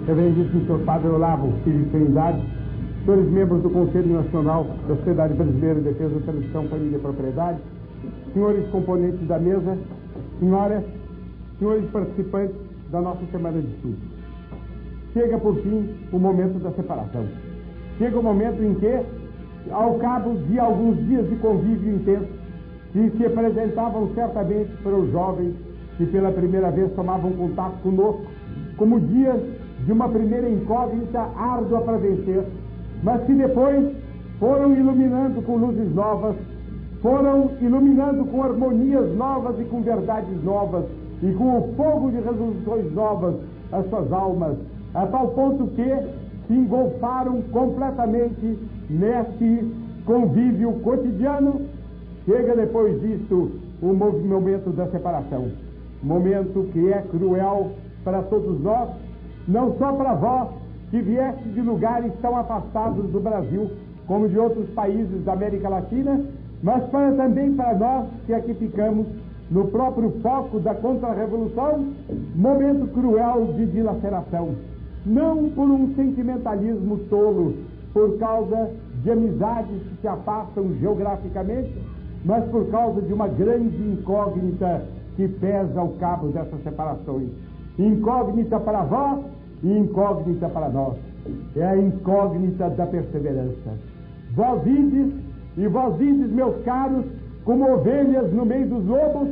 Reverendíssimo Sr. Padre Olavo Filho de Trindade, senhores membros do Conselho Nacional da Sociedade Brasileira de Defesa da Tradição, Família e Propriedade, senhores componentes da mesa, senhoras, senhores participantes da nossa semana de estudo. Chega, por fim, o momento da separação. Chega o momento em que, ao cabo de alguns dias de convívio intenso, que se apresentavam certamente para os jovens que pela primeira vez tomavam contato conosco, como dias de uma primeira incógnita árdua para vencer, mas que depois foram iluminando com luzes novas, foram iluminando com harmonias novas e com verdades novas, e com o fogo de resoluções novas as suas almas, a tal ponto que se engolfaram completamente nesse convívio cotidiano. Chega depois disto o momento da separação, momento que é cruel para todos nós, não só para vós que vieste de lugares tão afastados do Brasil como de outros países da América Latina, mas também para nós que aqui ficamos no próprio foco da contra-revolução, momento cruel de dilaceração, não por um sentimentalismo tolo, por causa de amizades que se afastam geograficamente, mas por causa de uma grande incógnita que pesa ao cabo dessas separações. Incógnita para vós e incógnita para nós. É a incógnita da perseverança. Vós ides, meus caros, como ovelhas no meio dos lobos,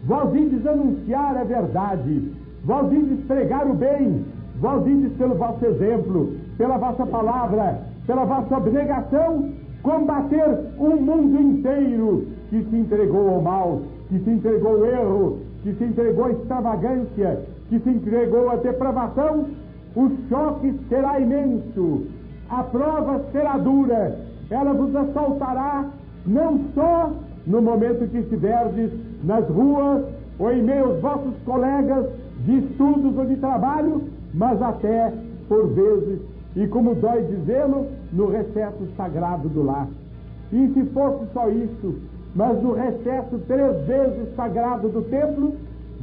vós ides anunciar a verdade, vós ides pregar o bem, vós ides pelo vosso exemplo, pela vossa palavra, pela vossa abnegação, combater um mundo inteiro que se entregou ao mal, que se entregou ao erro, que se entregou à extravagância, que se entregou à depravação. O choque será imenso, a prova será dura, ela vos assaltará não só no momento que estiverdes nas ruas ou em meio aos vossos colegas de estudos ou de trabalho, mas até, por vezes, e como dói dizê-lo, no recesso sagrado do lar. E se fosse só isso, mas no recesso 3 vezes sagrado do templo,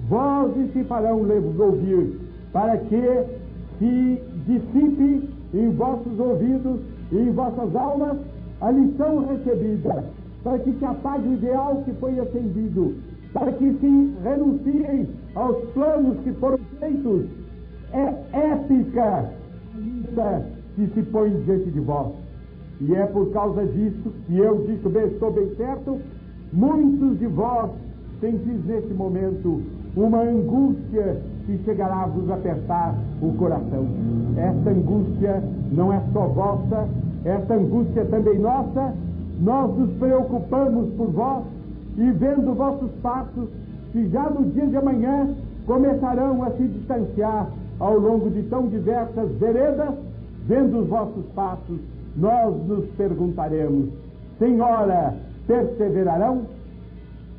vozes se farão ouvir, para que se dissipe em vossos ouvidos e em vossas almas a lição recebida, para que se apague o ideal que foi acendido, para que se renunciem aos planos que foram feitos. É épica a luta que se põe diante de vós. E é por causa disso que eu estou bem certo, muitos de vós sentis nesse momento uma angústia que chegará a vos apertar o coração. Esta angústia não é só vossa, esta angústia é também nossa. Nós nos preocupamos por vós e vendo vossos passos, que já no dia de amanhã começarão a se distanciar ao longo de tão diversas veredas, vendo os vossos passos, nós nos perguntaremos: Senhora, perseverarão?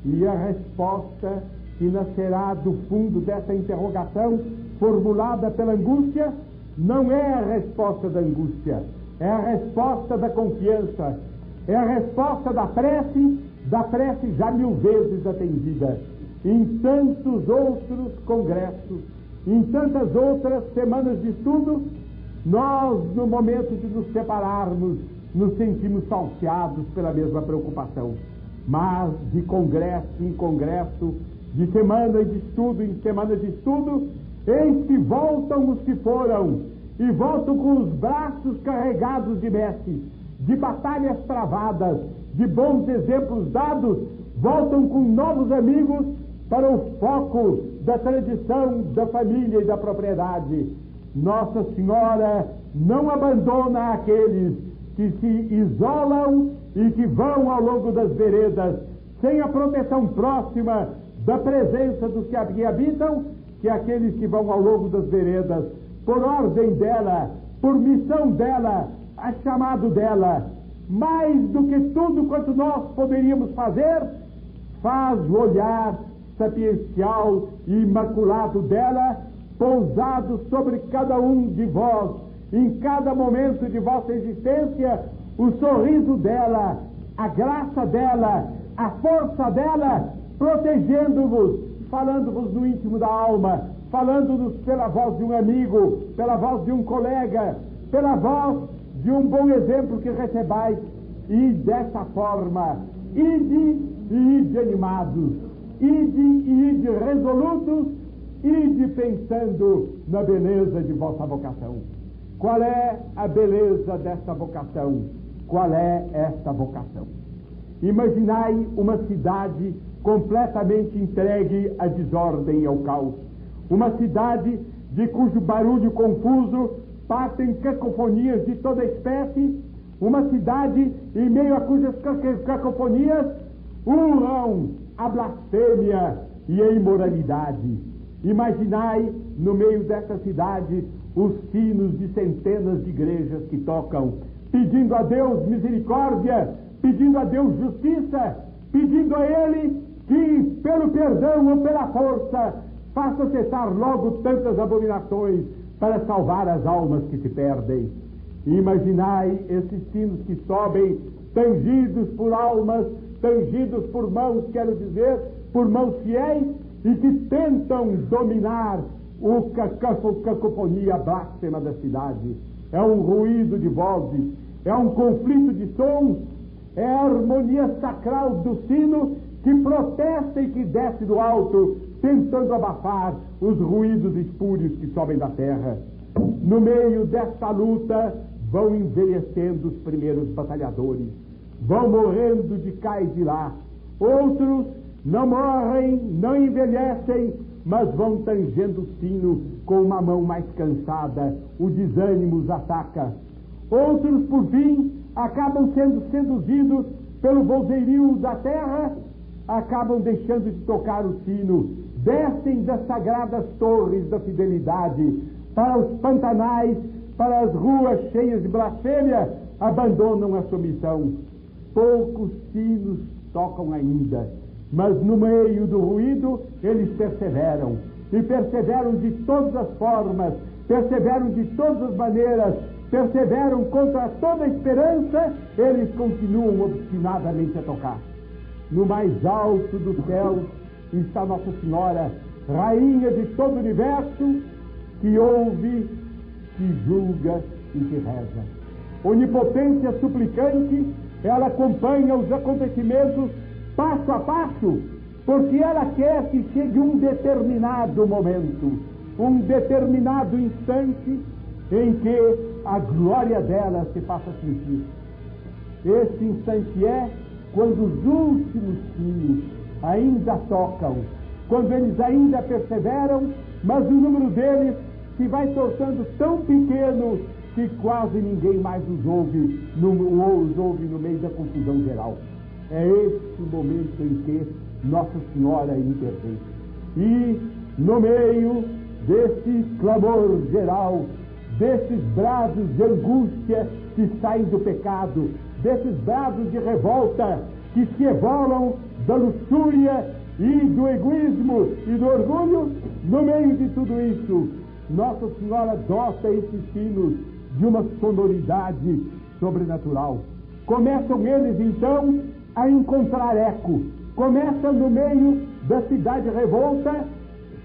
E a resposta que nascerá do fundo dessa interrogação formulada pela angústia não é a resposta da angústia, é a resposta da confiança, é a resposta da prece já 1000 vezes atendida em tantos outros congressos, em tantas outras semanas de estudo. Nós, no momento de nos separarmos, nos sentimos salteados pela mesma preocupação, mas de congresso em congresso, de semana de estudo em semana de estudo, eis que voltam os que foram, e voltam com os braços carregados de mestres, de batalhas travadas, de bons exemplos dados, voltam com novos amigos para o foco da tradição, da família e da propriedade. Nossa Senhora não abandona aqueles que se isolam e que vão ao longo das veredas sem a proteção próxima da presença dos que aqui habitam, que aqueles que vão ao longo das veredas por ordem dela, por missão dela, a chamado dela. Mais do que tudo quanto nós poderíamos fazer, faz o olhar sapiencial e imaculado dela pousado sobre cada um de vós, em cada momento de vossa existência, o sorriso dela, a graça dela, a força dela, protegendo-vos, falando-vos no íntimo da alma, falando-nos pela voz de um amigo, pela voz de um colega, pela voz de um bom exemplo que recebais, e dessa forma, ide animados, ide resolutos, ide pensando na beleza de vossa vocação. Qual é a beleza desta vocação? Qual é esta vocação? Imaginai uma cidade completamente entregue à desordem e ao caos. Uma cidade de cujo barulho confuso partem cacofonias de toda espécie. Uma cidade em meio a cujas cacofonias urram a blasfêmia e a imoralidade. Imaginai no meio dessa cidade os sinos de centenas de igrejas que tocam, pedindo a Deus misericórdia, pedindo a Deus justiça, pedindo a Ele que, pelo perdão ou pela força, faça cessar logo tantas abominações para salvar as almas que se perdem. Imaginai esses sinos que sobem, tangidos por almas, tangidos por mãos, quero dizer, por mãos fiéis, e que tentam dominar a cacofonia blasfema da cidade. É um ruído de vozes, é um conflito de sons, é a harmonia sacral do sino que protesta e que desce do alto, tentando abafar os ruídos espúrios que sobem da terra. No meio desta luta vão envelhecendo os primeiros batalhadores, vão morrendo de cá e de lá. Outros não morrem, não envelhecem, mas vão tangendo o sino com uma mão mais cansada, o desânimo os ataca. Outros, por fim, acabam sendo seduzidos pelo vozerio da terra, acabam deixando de tocar o sino, descem das sagradas torres da fidelidade para os pantanais, para as ruas cheias de blasfêmia, abandonam a sua missão. Poucos sinos tocam ainda, mas no meio do ruído eles perseveram, e perseveram de todas as formas, perseveram de todas as maneiras, perseveram contra toda a esperança, eles continuam obstinadamente a tocar. No mais alto do céu está Nossa Senhora, Rainha de todo o universo, que ouve, que julga e que reza. Onipotência suplicante, ela acompanha os acontecimentos passo a passo, porque ela quer que chegue um determinado momento, um determinado instante em que a glória dela se faça sentir. Esse instante é quando os últimos sinos ainda tocam, quando eles ainda perseveram, mas o número deles se vai tornando tão pequeno que quase ninguém mais os ouve no meio da confusão geral. É esse momento em que Nossa Senhora intervém. E no meio desse clamor geral, desses brados de angústia que saem do pecado, desses brados de revolta que se evolam da luxúria e do egoísmo e do orgulho, no meio de tudo isso, Nossa Senhora dota esses sinos de uma sonoridade sobrenatural. Começam eles então a encontrar eco. Começa no meio da cidade revolta,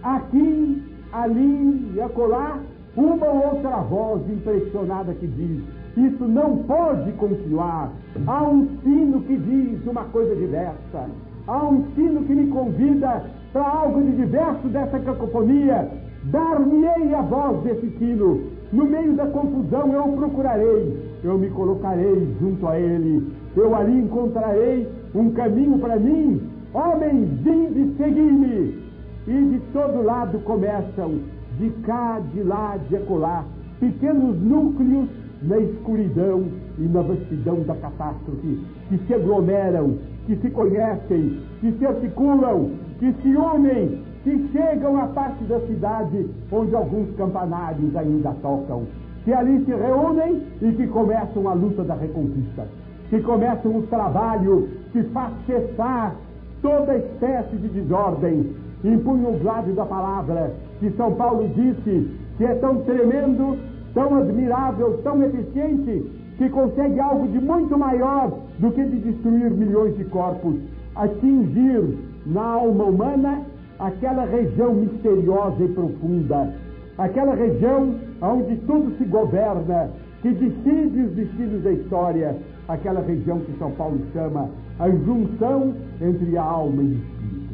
aqui, ali e acolá, uma ou outra voz impressionada que diz: isso não pode continuar. Há um sino que diz uma coisa diversa. Há um sino que me convida para algo de diverso dessa cacofonia. Dar-me-ei a voz desse sino. No meio da confusão eu o procurarei. Eu me colocarei junto a ele. Eu ali encontrarei um caminho para mim. Homens, vinde seguir-me. E de todo lado começam, de cá, de lá, de acolá, pequenos núcleos na escuridão e na vastidão da catástrofe, que se aglomeram, que se conhecem, que se articulam, que se unem, que chegam à parte da cidade onde alguns campanários ainda tocam, que ali se reúnem e que começam a luta da reconquista, que começam o trabalho que faz cessar toda espécie de desordem. Impunham os lábios da palavra que São Paulo disse que é tão tremendo, tão admirável, tão eficiente, que consegue algo de muito maior do que de destruir milhões de corpos, atingir na alma humana aquela região misteriosa e profunda, aquela região onde tudo se governa, que decide os destinos da história, aquela região que São Paulo chama a junção entre a alma e o espírito.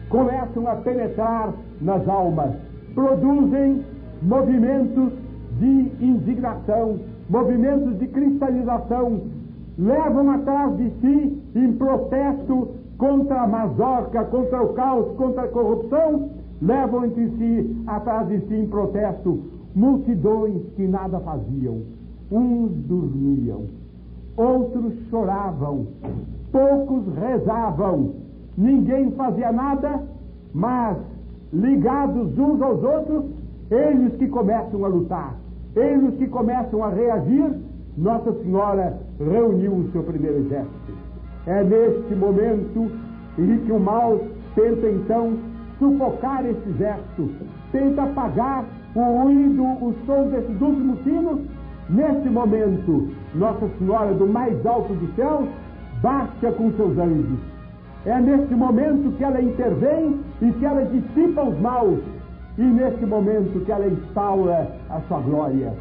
Começam a penetrar nas almas, produzem movimentos de indignação, movimentos de cristalização, levam atrás de si em protesto contra a mazorca, contra o caos, contra a corrupção, levam entre si, atrás de si em protesto, multidões que nada faziam. Uns dormiam, outros choravam, poucos rezavam, ninguém fazia nada, mas ligados uns aos outros, eles que começam a lutar, eles que começam a reagir. Nossa Senhora reuniu o seu primeiro exército. É neste momento em que o mal tenta então sufocar esse exército, tenta apagar o ruído, o som desses últimos sinos. Neste momento, Nossa Senhora do mais alto dos céus baixa com seus anjos. É neste momento que ela intervém e que ela dissipa os maus. E neste momento que ela instaura a sua glória.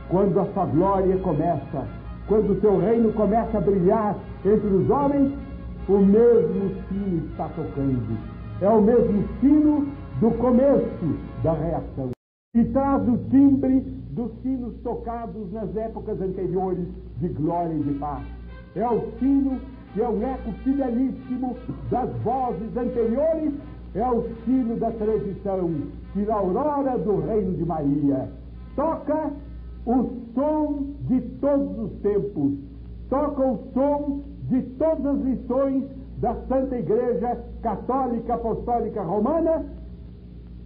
Quando a sua glória começa, quando o seu reino começa a brilhar entre os homens, o mesmo sino está tocando. É o mesmo sino do começo da reação. E traz o timbre dos sinos tocados nas épocas anteriores de glória e de paz. É o sino que é um eco fidelíssimo das vozes anteriores, é o sino da tradição que na aurora do reino de Maria toca o som de todos os tempos, toca o som de todas as lições da Santa Igreja Católica Apostólica Romana,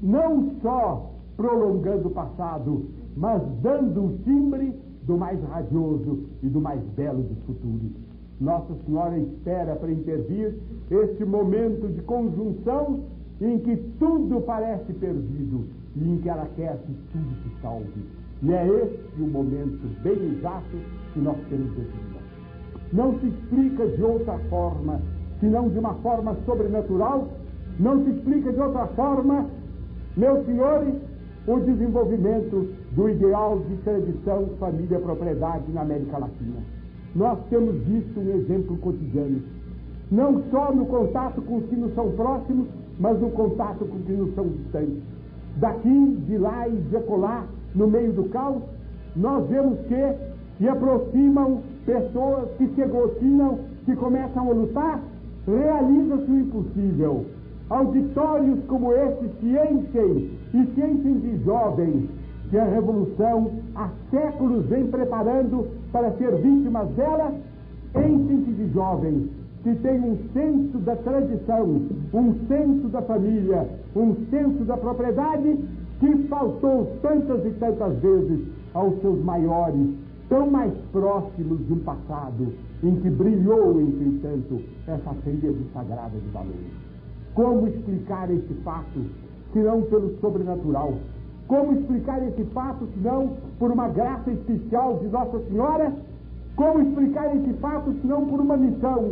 não só prolongando o passado, mas dando o timbre do mais radioso e do mais belo dos futuros. Nossa Senhora espera para intervir este momento de conjunção em que tudo parece perdido e em que ela quer que tudo se salve. E é este o momento bem exato que nós temos de vida. Não se explica de outra forma, senão de uma forma sobrenatural. Não se explica de outra forma, meus senhores, o desenvolvimento do ideal de tradição, família, propriedade na América Latina. Nós temos visto um exemplo cotidiano, não só no contato com os que nos são próximos, mas no contato com os que nos são distantes. Daqui, de lá e de acolá, no meio do caos, nós vemos que se aproximam pessoas que se aglutinam, que começam a lutar, realiza-se o impossível. Auditórios como esses se enchem, e se enchem de jovens, que a revolução há séculos vem preparando para ser vítimas dela, enchem-se de jovens que têm um senso da tradição, um senso da família, um senso da propriedade, que faltou tantas e tantas vezes aos seus maiores, tão mais próximos de um passado em que brilhou, entretanto, essa tríade sagrada de valores. Como explicar esse fato, senão pelo sobrenatural? Como explicar esse fato, senão por uma graça especial de Nossa Senhora? Como explicar esse fato, senão por uma missão?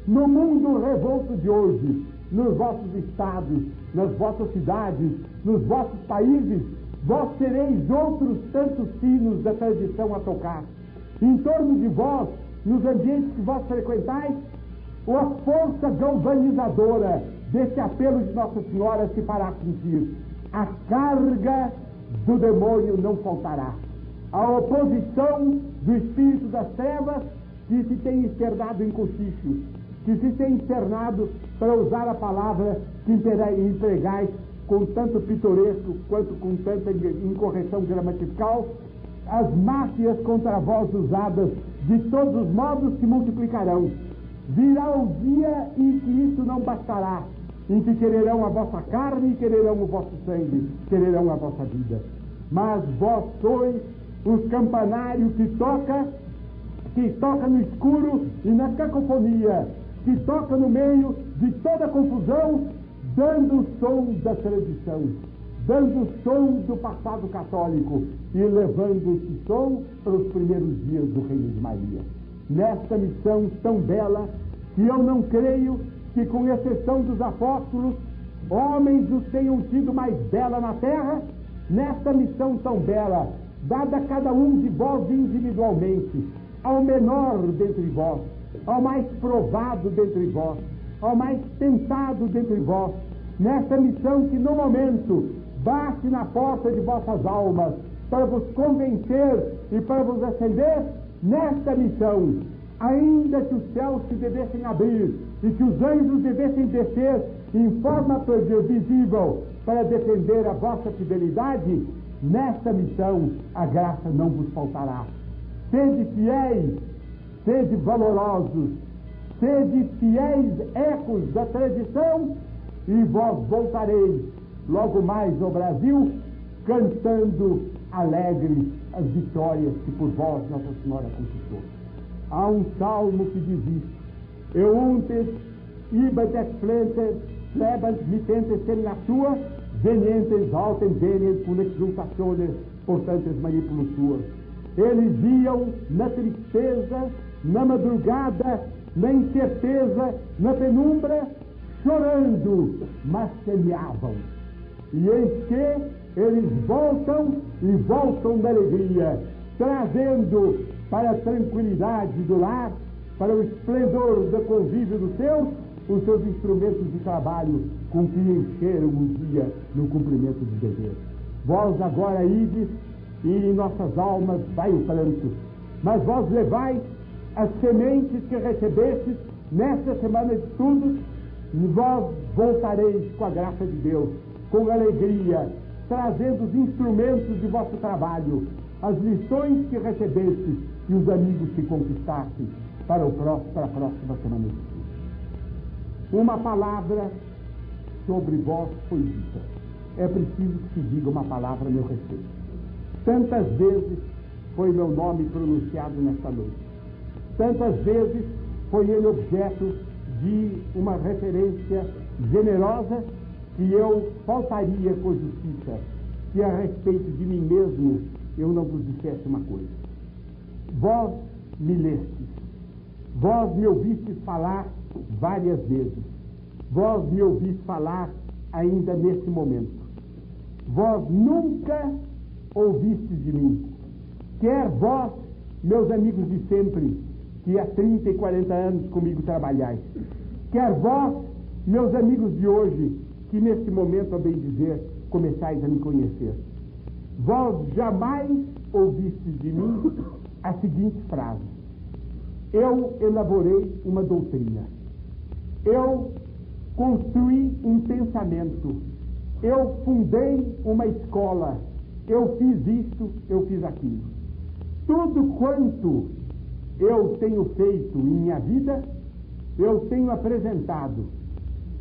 No mundo revolto de hoje, nos vossos estados, nas vossas cidades, nos vossos países, vós tereis outros tantos sinos da tradição a tocar. Em torno de vós, nos ambientes que vós frequentais, a força galvanizadora desse apelo de Nossa Senhora se fará sentir. A carga do demônio não faltará. A oposição do espírito das trevas que se tem externado em cochichos, que se tem externado, para usar a palavra que empregais com tanto pitoresco quanto com tanta incorreção gramatical, as máfias contra vós usadas de todos os modos se multiplicarão. Virá o dia em que isso não bastará, em que quererão a vossa carne, quererão o vosso sangue, quererão a vossa vida. Mas vós sois os campanários que toca no escuro e na cacofonia, que toca no meio de toda a confusão, dando o som da tradição, dando o som do passado católico e levando esse som para os primeiros dias do Reino de Maria. Nesta missão tão bela, que eu não creio que, com exceção dos apóstolos, homens os tenham tido mais bela na terra, nesta missão tão bela, dada a cada um de vós individualmente, ao menor dentre vós, ao mais provado dentre vós, ao mais tentado dentre vós, nesta missão que no momento bate na porta de vossas almas, para vos convencer e para vos acender, nesta missão, ainda que os céus se devessem abrir e que os anjos devessem descer em forma visível para defender a vossa fidelidade, nesta missão a graça não vos faltará. Sede fiéis, sede valorosos, sede fiéis ecos da tradição, e vós voltareis logo mais ao Brasil, cantando alegres as vitórias que por vós Nossa Senhora conquistou. Há um salmo que diz isso: Euntes ibat explentes plebas mitentes in natura, venientes autem venient cum exultationes portantes manipulos suas. Eles iam na tristeza, na madrugada, na incerteza, na penumbra, chorando, mas semeavam. E eis que eles voltam e voltam na alegria, trazendo para a tranquilidade do lar, para o esplendor do convívio dos seus, os seus instrumentos de trabalho com que encheram o dia no cumprimento dos deveres. Vós agora ides e em nossas almas vai o pranto, mas vós levai as sementes que recebestes nesta semana de estudos, e vós voltareis com a graça de Deus, com alegria, trazendo os instrumentos de vosso trabalho, as lições que recebestes e os amigos que conquistastes para a próxima semana de estudos. Uma palavra sobre vós foi dita. É preciso que se diga uma palavra a meu respeito. Tantas vezes foi meu nome pronunciado nesta noite. Tantas vezes foi ele objeto de uma referência generosa que eu faltaria com justiça se a respeito de mim mesmo eu não vos dissesse uma coisa. Vós me lestes, vós me ouvistes falar várias vezes, vós me ouvis falar ainda nesse momento. Vós nunca ouvistes de mim, quer vós, meus amigos de sempre, que há 30 e 40 anos comigo trabalhais, quer vós, meus amigos de hoje, que neste momento, a bem dizer, começais a me conhecer. Vós jamais ouvistes de mim a seguinte frase: eu elaborei uma doutrina, eu construí um pensamento, eu fundei uma escola, eu fiz isto, eu fiz aquilo. Tudo quanto eu tenho feito em minha vida, eu tenho apresentado,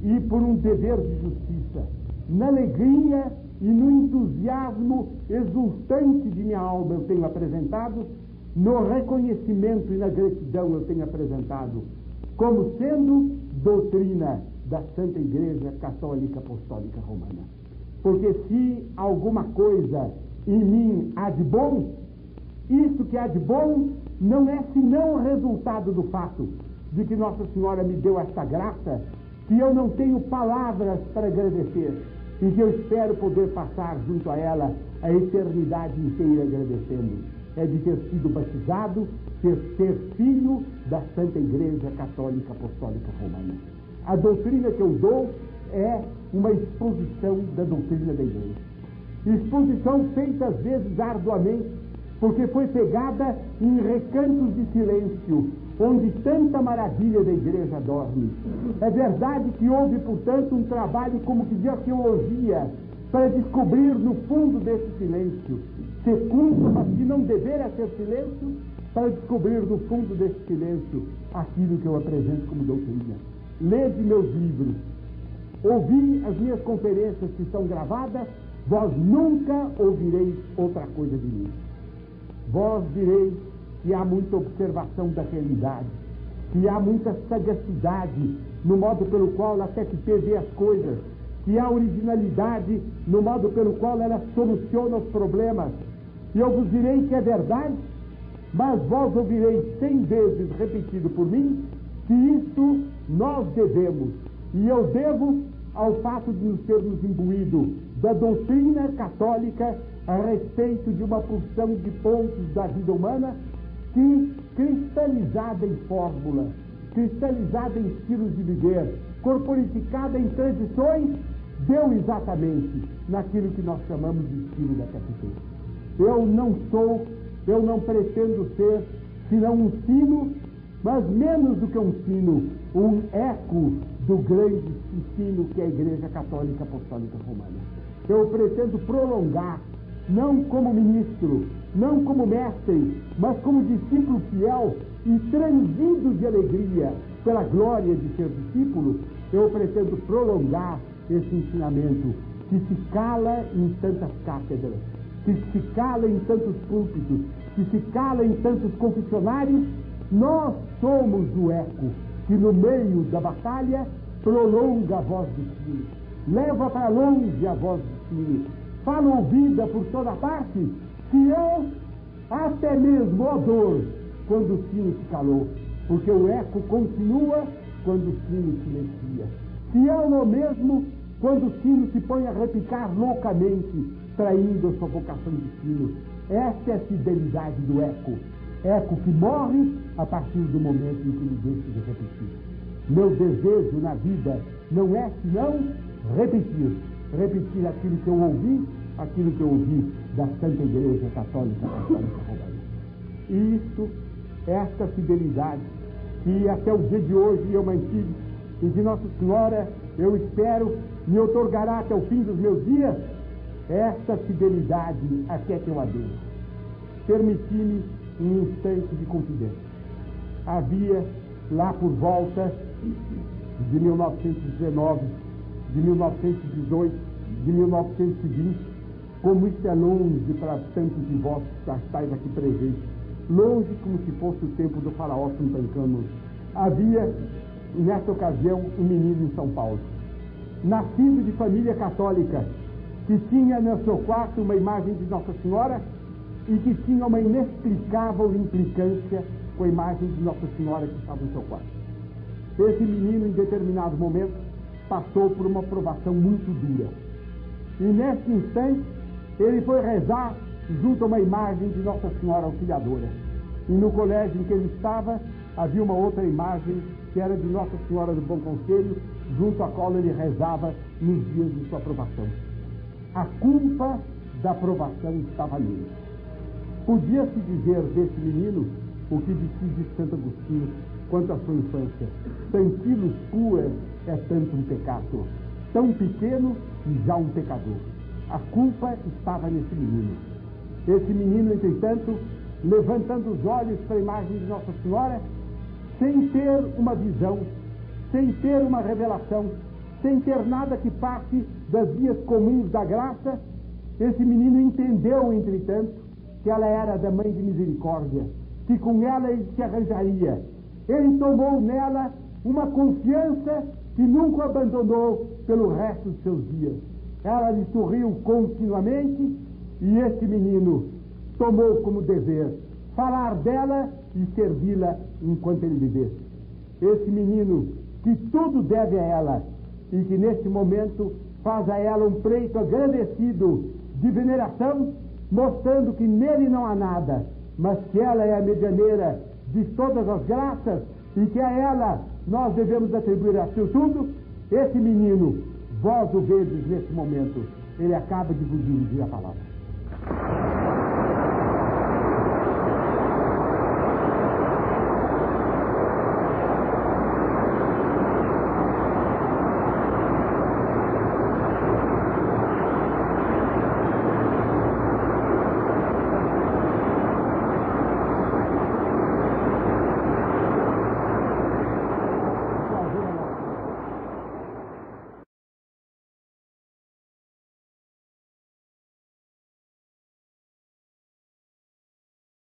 e por um dever de justiça, na alegria e no entusiasmo exultante de minha alma eu tenho apresentado, no reconhecimento e na gratidão eu tenho apresentado, como sendo doutrina da Santa Igreja Católica Apostólica Romana. Porque se alguma coisa em mim há de bom, isso que há de bom não é senão o resultado do fato de que Nossa Senhora me deu esta graça, que eu não tenho palavras para agradecer, e que eu espero poder passar junto a ela a eternidade inteira agradecendo. É de ter sido batizado, ser filho da Santa Igreja Católica Apostólica Romana. A doutrina que eu dou é uma exposição da doutrina da Igreja. Exposição feita às vezes arduamente, porque foi pegada em recantos de silêncio, onde tanta maravilha da Igreja dorme. É verdade que houve, portanto, um trabalho como que de arqueologia para descobrir no fundo desse silêncio, secundo, mas que não deveria ser silêncio, para descobrir no fundo desse silêncio aquilo que eu apresento como doutrina. Lede meus livros, ouvi as minhas conferências que estão gravadas, vós nunca ouvireis outra coisa de mim. Vós direis que há muita observação da realidade, que há muita sagacidade no modo pelo qual a TFP vê as coisas, que há originalidade no modo pelo qual ela soluciona os problemas. E eu vos direi que é verdade, mas vós ouvireis 100 vezes repetido por mim que isto nós devemos, e eu devo ao fato de nos termos imbuído da doutrina católica a respeito de uma porção de pontos da vida humana que, cristalizada em fórmula, cristalizada em estilos de viver, corporificada em tradições, deu exatamente naquilo que nós chamamos de estilo da capitã. Eu não pretendo ser senão um sino, mas menos do que um sino, um eco do grande sino que é a Igreja Católica Apostólica Romana. Eu pretendo prolongar, não como ministro, não como mestre, mas como discípulo fiel e transido de alegria pela glória de ser discípulo, eu pretendo prolongar esse ensinamento que se cala em tantas cátedras, que se cala em tantos púlpitos, que se cala em tantos confessionários. Nós somos o eco que no meio da batalha prolonga a voz do sino, leva para longe a voz do sino, fala ouvida por toda parte, que é até mesmo a dor quando o sino se calou, porque o eco continua quando o sino silencia. Se é o mesmo quando o sino se põe a repicar loucamente, traindo a sua vocação de sino. Essa é a fidelidade do eco. Eco que morre a partir do momento em que ele deixa de repetir. Meu desejo na vida não é senão repetir aquilo que eu ouvi da Santa Igreja Católica Romana. E isto, esta fidelidade que até o dia de hoje eu mantive e que Nossa Senhora, eu espero, me outorgará até o fim dos meus dias, esta fidelidade a que é que eu adeus. Permiti-me um instante de confidência. Havia lá por volta de 1919, de 1918, de 1920, como isso é longe para tantos de vós que estáis aqui presentes, longe como se fosse o tempo do faraó Tutancâmon. Havia, nessa ocasião, um menino em São Paulo, nascido de família católica, que tinha no seu quarto uma imagem de Nossa Senhora e que tinha uma inexplicável implicância com a imagem de Nossa Senhora que estava no seu quarto. Esse menino, em determinado momento, passou por uma provação muito dura. E nesse instante, ele foi rezar junto a uma imagem de Nossa Senhora Auxiliadora. E no colégio em que ele estava, havia uma outra imagem que era de Nossa Senhora do Bom Conselho, junto à qual ele rezava nos dias de sua provação. A culpa da provação estava nele. Podia-se dizer desse menino o que diz Santo Agostinho quanto à sua infância: Tanquilus puer é tanto um pecado, tão pequeno e já um pecador. A culpa estava nesse menino. Esse menino, entretanto, levantando os olhos para a imagem de Nossa Senhora, sem ter uma visão, sem ter uma revelação, sem ter nada que passe das vias comuns da graça, esse menino entendeu, entretanto, que ela era da Mãe de Misericórdia, que com ela ele se arranjaria. Ele tomou nela uma confiança que nunca abandonou pelo resto dos seus dias. Ela lhe sorriu continuamente e esse menino tomou como dever falar dela e servi-la enquanto ele vivesse. Esse menino que tudo deve a ela e que neste momento faz a ela um preito agradecido de veneração, mostrando que nele não há nada, mas que ela é a medianeira de todas as graças e que a ela nós devemos atribuir a seu tudo. Esse menino, vós o vedes nesse momento, ele acaba de vos dirigir a palavra.